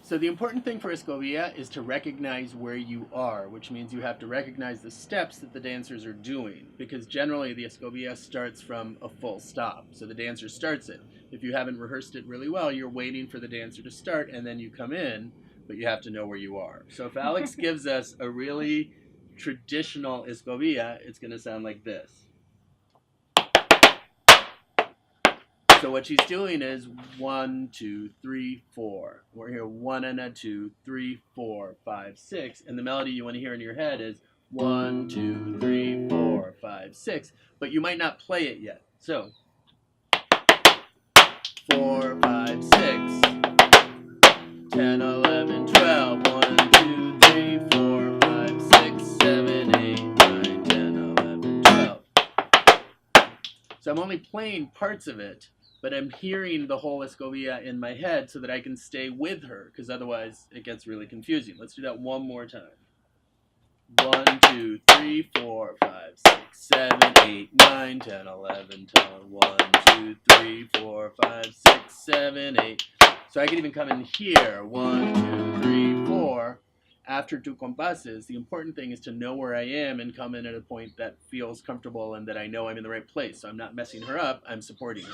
So the important thing for Escobilla is to recognize where you are, which means you have to recognize the steps that the dancers are doing, because generally the Escobilla starts from a full stop. So the dancer starts it. If you haven't rehearsed it really well, you're waiting for the dancer to start and then you come in, but you have to know where you are. So if Alex gives us a really traditional Escobilla, it's going to sound like this. So what she's doing is 1, 2, 3, 4. We're here 1 and a 2, 3, 4, 5, 6. And the melody you want to hear in your head is 1, 2, 3, 4, 5, 6. But you might not play it yet. So 4, 5, 6, 10, 11, 12. 1, 2, 3, 4, 5, 6, 7, 8, 9, 10, 11, 12. So I'm only playing parts of it, but I'm hearing the whole Escobilla in my head so that I can stay with her, because otherwise it gets really confusing. Let's do that one more time. 1, 2, 3, 4, 5, 6, 7, 8, 9, 10, 11, 12. 1, 2, 3, 4, 5, 6, 7, 8. So I can even come in here. 1, 2, 3, 4. After 2 compases, the important thing is to know where I am and come in at a point that feels comfortable and that I know I'm in the right place. So I'm not messing her up, I'm supporting her.